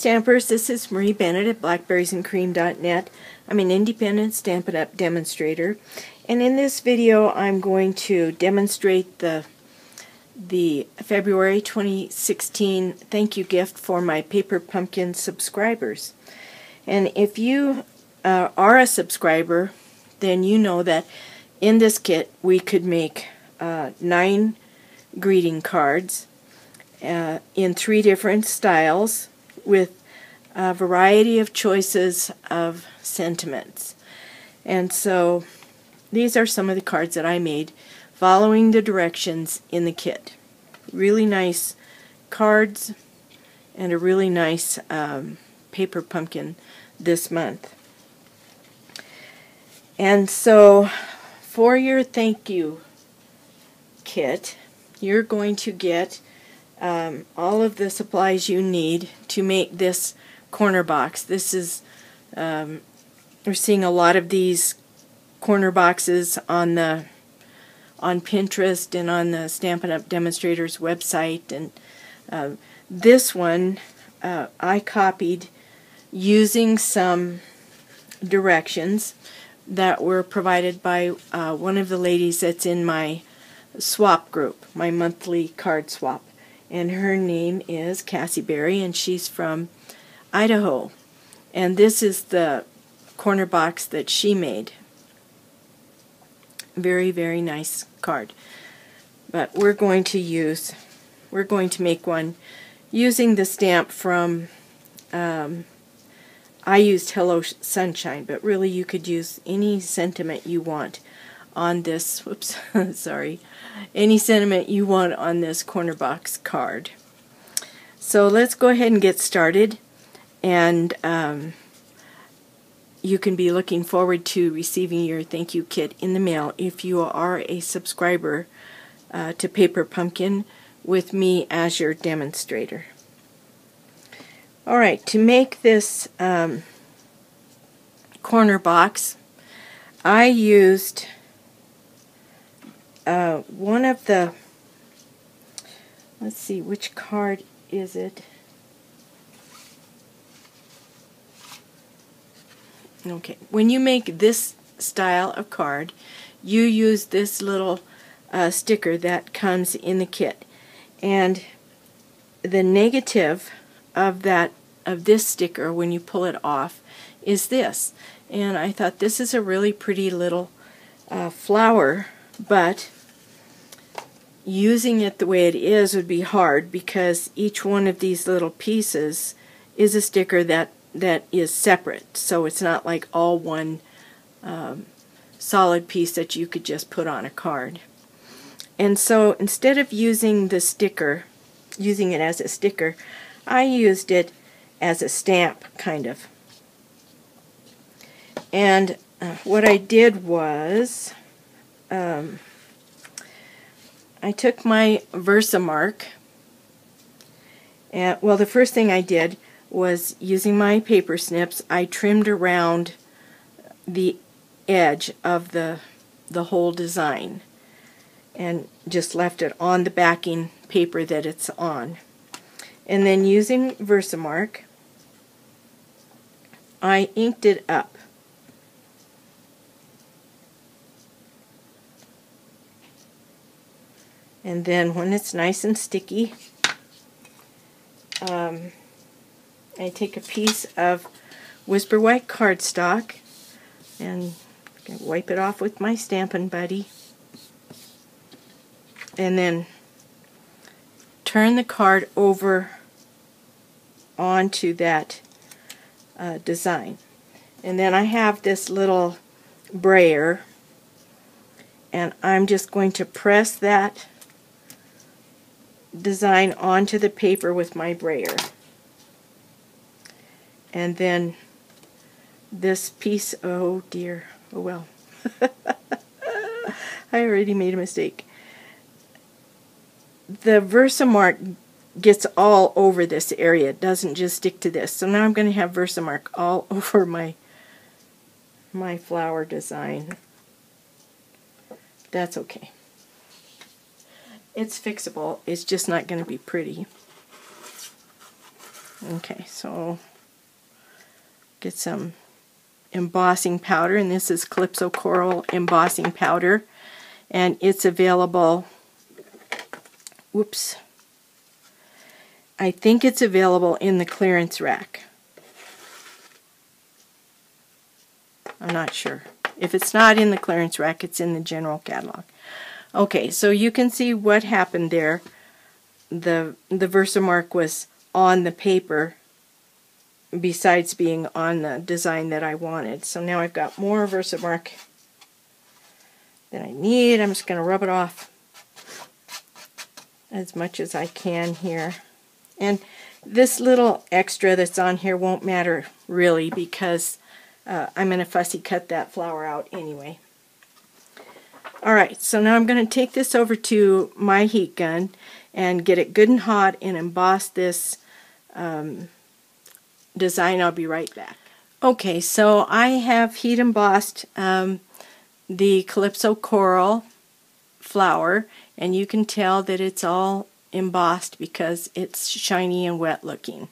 Stampers, this is Marie Bennett at blackberriesandcream.net. I'm an independent Stampin' Up! Demonstrator, and in this video I'm going to demonstrate the February 2016 thank you gift for my Paper Pumpkin subscribers. And if you are a subscriber, then you know that in this kit we could make 9 greeting cards in 3 different styles with a variety of choices of sentiments. And so these are some of the cards that I made following the directions in the kit. Really nice cards and a really nice paper pumpkin this month. And so for your thank you kit, you're going to get all of the supplies you need to make this corner box. This is, we're seeing a lot of these corner boxes on Pinterest and on the Stampin' Up! Demonstrators website, and this one I copied using some directions that were provided by one of the ladies that's in my swap group, my monthly card swap. And her name is Cassie Berry, and she's from Idaho. And this is the corner box that she made. Very, very nice card. But we're going to make one using the stamp from, I used Hello Sunshine, but really you could use any sentiment you want on this, whoops, sorry, any sentiment you want on this corner box card. So let's go ahead and get started, and you can be looking forward to receiving your thank you kit in the mail if you are a subscriber to Paper Pumpkin with me as your demonstrator. Alright, to make this corner box, I used one of the, let's see, which card is it? Okay, when you make this style of card, you use this little sticker that comes in the kit, and the negative of this sticker, when you pull it off, is this. And I thought this is a really pretty little flower, but using it the way it is would be hard because each one of these little pieces is a sticker that is separate, so it's not like all one solid piece that you could just put on a card. And so instead of using the sticker, using it as a sticker, I used it as a stamp, kind of. And what I did was I took my Versamark, and well, the first thing I did was, using my paper snips, I trimmed around the edge of the whole design and just left it on the backing paper that it's on. And then using Versamark, I inked it up. And then when it's nice and sticky, I take a piece of Whisper White cardstock and wipe it off with my Stampin' Buddy, and then turn the card over onto that design. And then I have this little brayer, and I'm just going to press that design onto the paper with my brayer. And then this piece, oh dear, oh well, I already made a mistake. The Versamark gets all over this area, it doesn't just stick to this. So now I'm going to have Versamark all over my flower design. That's okay. It's fixable, it's just not going to be pretty. Okay, so get some embossing powder, and this is Calypso Coral embossing powder, and it's available, whoops, I think it's available in the clearance rack. I'm not sure. If it's not in the clearance rack, it's in the general catalog. Okay, so you can see what happened there. The Versamark was on the paper besides being on the design that I wanted. So now I've got more Versamark than I need. I'm just going to rub it off as much as I can here. And this little extra that's on here won't matter really, because I'm going to fussy cut that flower out anyway. Alright, so now I'm going to take this over to my heat gun and get it good and hot and emboss this design. I'll be right back. Okay, so I have heat embossed the Calypso Coral flower, and you can tell that it's all embossed because it's shiny and wet looking.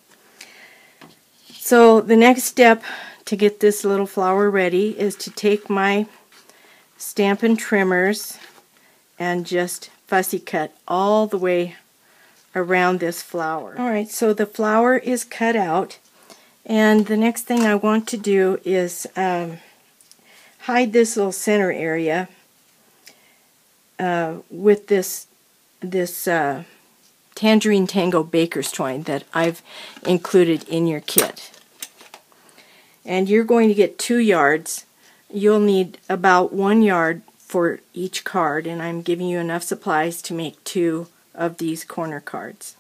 So the next step to get this little flower ready is to take my Stampin' trimmers and just fussy cut all the way around this flower. Alright, so the flower is cut out, and the next thing I want to do is hide this little center area with this Tangerine Tango Baker's twine that I've included in your kit. And you're going to get 2 yards. You'll need about 1 yard for each card, and I'm giving you enough supplies to make 2 of these corner cards.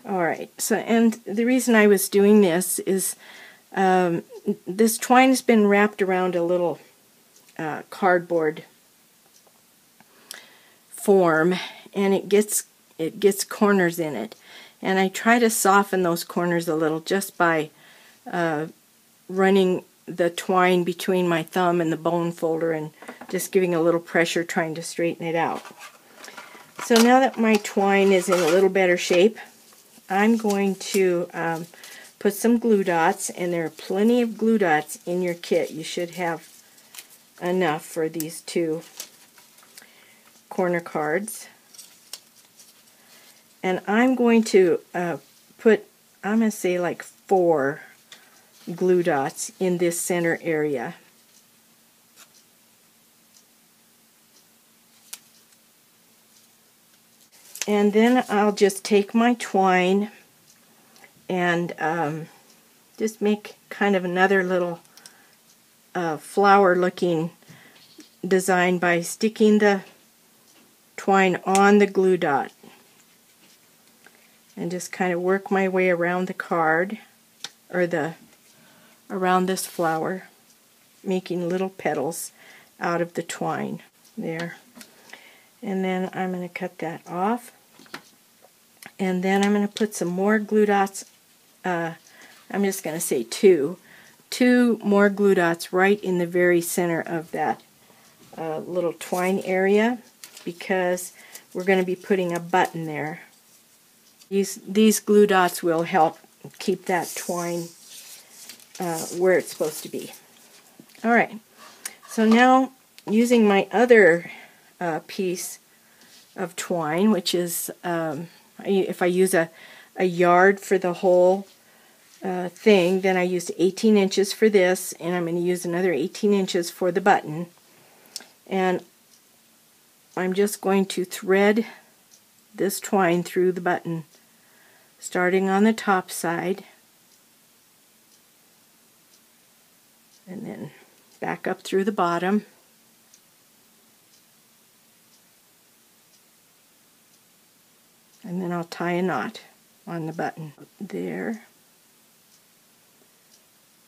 Alright, so and the reason I was doing this is this twine has been wrapped around a little cardboard form, and it gets corners in it, and I try to soften those corners a little just by running the twine between my thumb and the bone folder and just giving a little pressure, trying to straighten it out. So now that my twine is in a little better shape, I'm going to put some glue dots, and there are plenty of glue dots in your kit. You should have enough for these 2 corner cards. And I'm going to I'm going to say like 4 glue dots in this center area. And then I'll just take my twine and just make kind of another little flower looking design by sticking the twine on the glue dot, and just kind of work my way around the card, or around this flower, making little petals out of the twine there. And then I'm going to cut that off, and then I'm going to put some more glue dots. I'm just going to say 2 more glue dots right in the very center of that little twine area, because we're going to be putting a button there. These glue dots will help keep that twine where it's supposed to be. Alright, so now using my other piece of twine, which is, if I use a yard for the whole thing, then I used 18 inches for this, and I'm going to use another 18 inches for the button. And I'm just going to thread this twine through the button, starting on the top side, and then back up through the bottom. And then I'll tie a knot on the button there.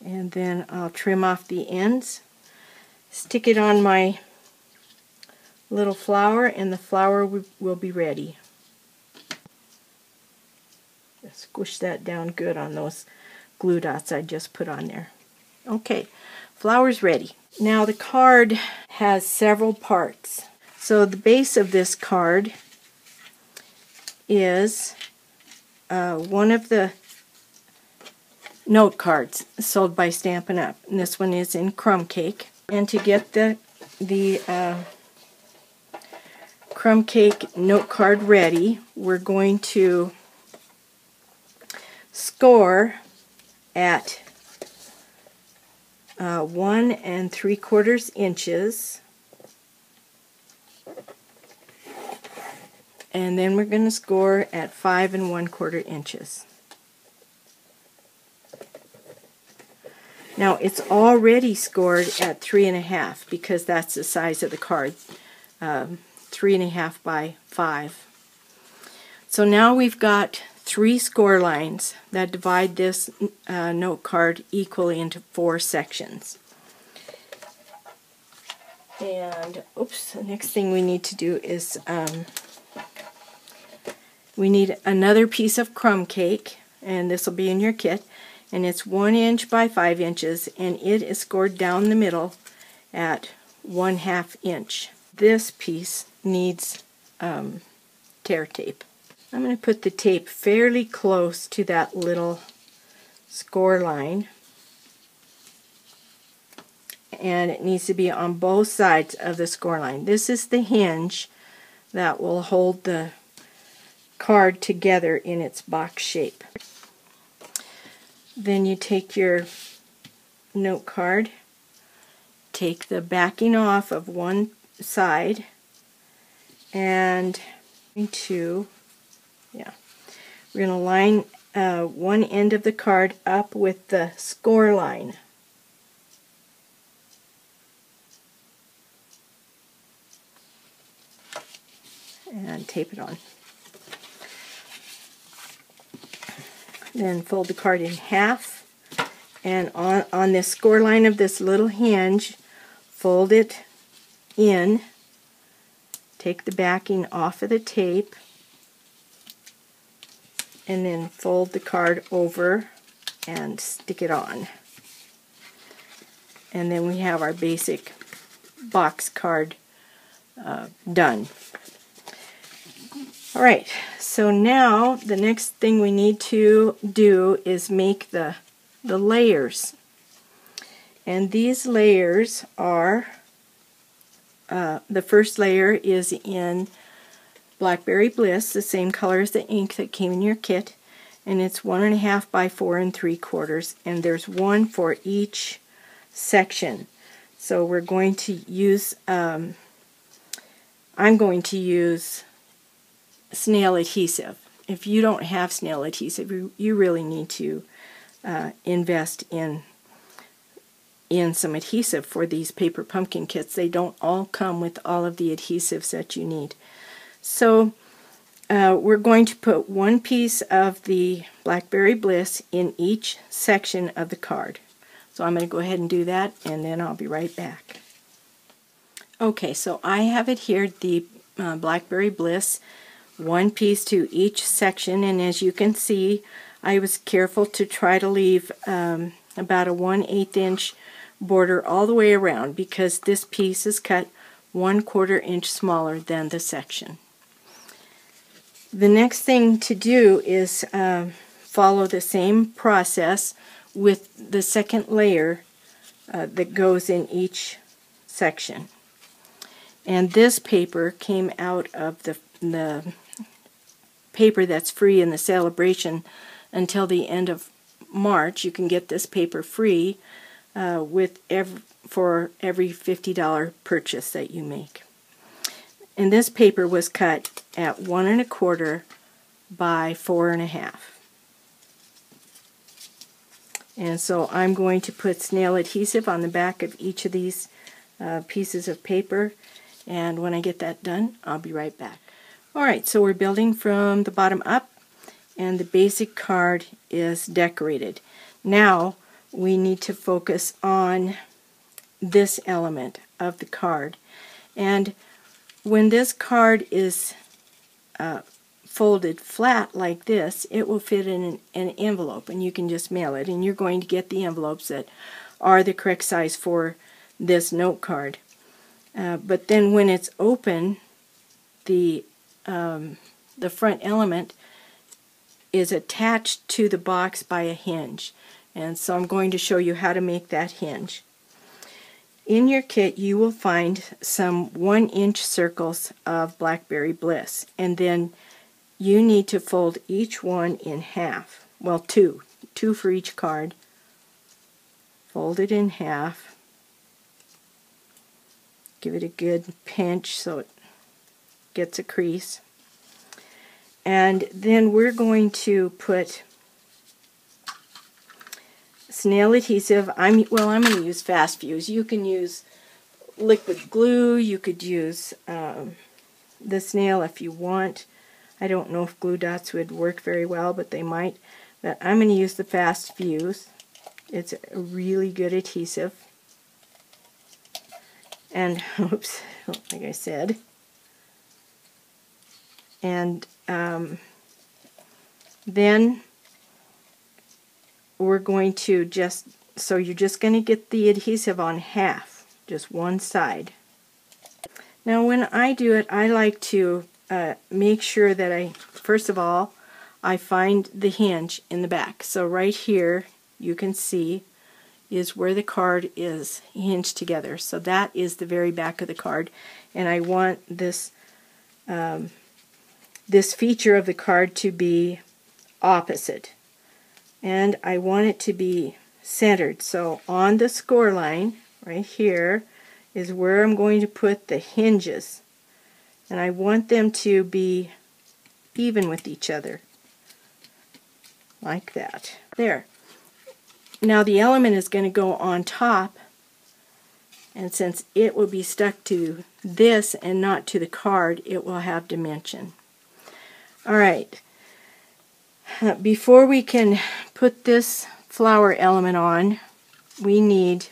And then I'll trim off the ends, stick it on my little flower, and the flower will be ready. Just squish that down good on those glue dots I just put on there. Okay, flower's ready. Now the card has several parts. So the base of this card is one of the note cards sold by Stampin'Up, and this one is in crumb cake. And to get the crumb cake note card ready, we're going to score at 1 3/4 inches, and then we're going to score at 5 1/4 inches. Now it's already scored at 3 1/2 because that's the size of the card, 3 1/2 by 5. So now we've got 3 score lines that divide this note card equally into 4 sections. And oops, the next thing we need to do is we need another piece of crumb cake, and this will be in your kit, and it's 1 inch by 5 inches, and it is scored down the middle at 1/2 inch. This piece needs tear tape. I'm going to put the tape fairly close to that little score line, and it needs to be on both sides of the score line. This is the hinge that will hold the card together in its box shape. Then you take your note card, take the backing off of one side, and we're going to line one end of the card up with the score line. And tape it on. Then fold the card in half, and on this score line of this little hinge, fold it in, take the backing off of the tape, and then fold the card over and stick it on. And then we have our basic box card done. Alright, so now the next thing we need to do is make the layers. And these layers are, the first layer is in Blackberry Bliss, the same color as the ink that came in your kit, and it's 1 1/2 by 4 3/4, and there's one for each section. So we're going to use, I'm going to use snail adhesive. If you don't have snail adhesive, you really need to invest in some adhesive for these paper pumpkin kits. They don't all come with all of the adhesives that you need. So we're going to put one piece of the Blackberry Bliss in each section of the card. So I'm going to go ahead and do that, and then I'll be right back. Okay, so I have adhered the Blackberry Bliss one piece to each section, and as you can see, I was careful to try to leave about a 1/8 inch border all the way around, because this piece is cut 1/4 inch smaller than the section. The next thing to do is follow the same process with the second layer that goes in each section. And this paper came out of the paper that's free in the Sale-A-Bration until the end of March. You can get this paper free for every $50 purchase that you make. And this paper was cut at 1 1/4 by 4 1/2. And so I'm going to put snail adhesive on the back of each of these pieces of paper, and when I get that done, I'll be right back. Alright, so we're building from the bottom up, and the basic card is decorated. Now we need to focus on this element of the card. And when this card is folded flat like this, it will fit in an envelope, and you can just mail it, and you're going to get the envelopes that are the correct size for this note card. But then when it's open, the front element is attached to the box by a hinge. And so I'm going to show you how to make that hinge. In your kit you will find some 1-inch circles of Blackberry Bliss, and then you need to fold each one in half. Well, two for each card. Fold it in half. Give it a good pinch so it gets a crease. And then we're going to put snail adhesive. I'm going to use fast fuse. You can use liquid glue. You could use the snail if you want. I don't know if glue dots would work very well, but they might. But I'm going to use the fast fuse. It's a really good adhesive. And, oops, like I said. And then we're going to so you're just going to get the adhesive on half, just one side. Now when I do it, I like to make sure that first of all, I find the hinge in the back. So right here, you can see, is where the card is hinged together. So that is the very back of the card, and I want this this feature of the card to be opposite, and I want it to be centered. So on the score line right here is where I'm going to put the hinges, and I want them to be even with each other, like that. There. Now the element is going to go on top, and since it will be stuck to this and not to the card, it will have dimension. Alright, before we can put this flower element on, we need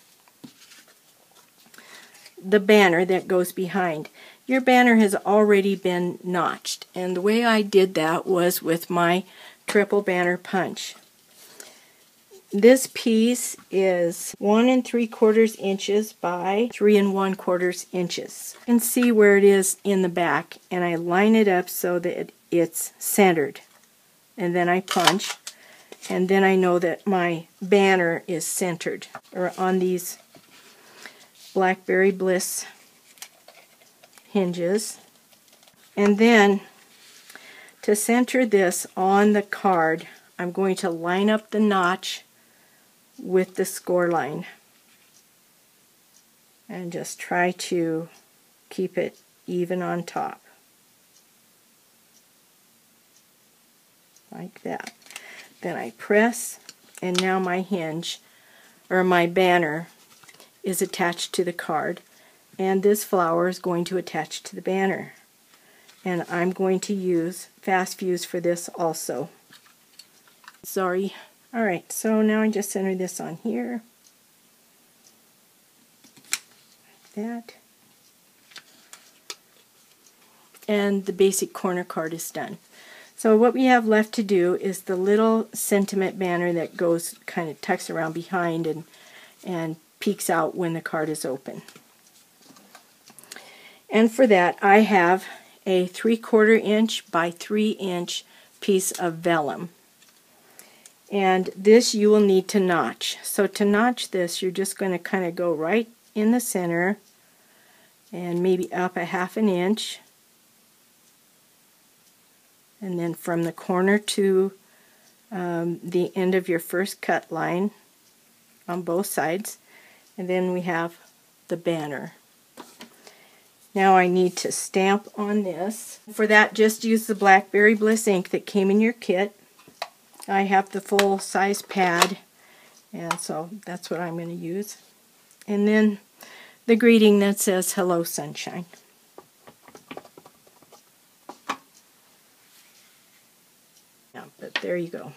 the banner that goes behind. Your banner has already been notched, and the way I did that was with my triple banner punch. This piece is 1 3/4 inches by 3 1/4 inches. You can see where it is in the back, and I line it up so that it's centered. And then I punch, and then I know that my banner is centered, or on these Blackberry Bliss hinges. And then to center this on the card, I'm going to line up the notch with the score line and just try to keep it even on top, like that. Then I press, and now my hinge, or my banner, is attached to the card, and this flower is going to attach to the banner. And I'm going to use fast fuse for this also. Sorry. Alright, so now I just center this on here, like that, and the basic corner card is done. So what we have left to do is the little sentiment banner that goes, kind of tucks around behind and peeks out when the card is open. And for that I have a 3/4 inch by 3 inch piece of vellum. And this you will need to notch. So to notch this, you're just going to kind of go right in the center and maybe up a 1/2 inch. And then from the corner to the end of your first cut line on both sides. And then we have the banner. Now I need to stamp on this. For that, just use the Blackberry Bliss ink that came in your kit. I have the full size pad, and so that's what I'm going to use. And then the greeting that says, "Hello, Sunshine." Yeah, but there you go.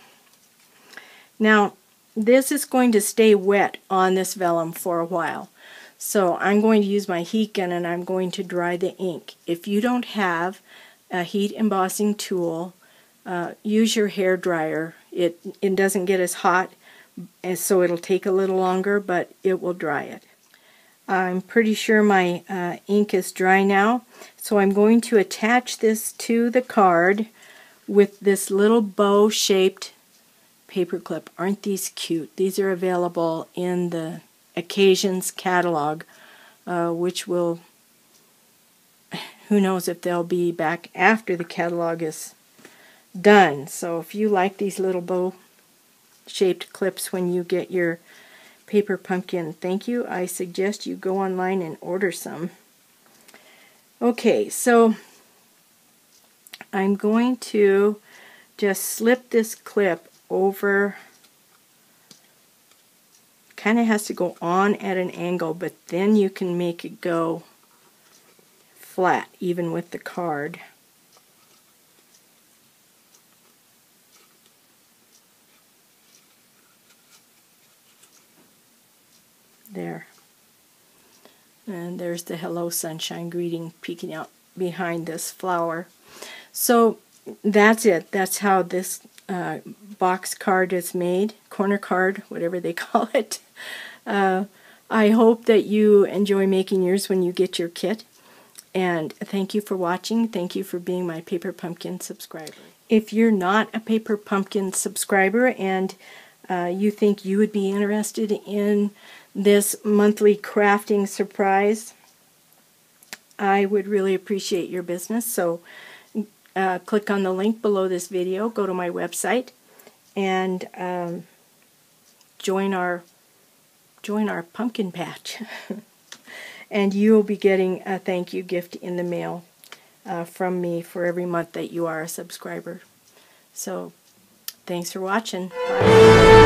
Now, this is going to stay wet on this vellum for a while. So I'm going to use my heat gun, and I'm going to dry the ink. If you don't have a heat embossing tool, use your hair dryer. It doesn't get as hot, and so it'll take a little longer, but it will dry it. I'm pretty sure my ink is dry now, so I'm going to attach this to the card with this little bow-shaped paper clip. Aren't these cute? These are available in the Occasions catalog, which will, who knows if they'll be back after the catalog is done. So if you like these little bow-shaped clips when you get your paper pumpkin thank you, I suggest you go online and order some. Okay, so I'm going to just slip this clip over. Kind of has to go on at an angle, but then you can make it go flat even with the card. There. And there's the Hello Sunshine greeting peeking out behind this flower. So that's it. That's how this box card is made. Corner card, whatever they call it. I hope that you enjoy making yours when you get your kit. And thank you for watching. Thank you for being my Paper Pumpkin subscriber. If you're not a Paper Pumpkin subscriber and you think you would be interested in this monthly crafting surprise, I would really appreciate your business. So click on the link below this video, go to my website, and join our pumpkin patch. And you will be getting a thank you gift in the mail from me for every month that you are a subscriber. So thanks for watching. Bye.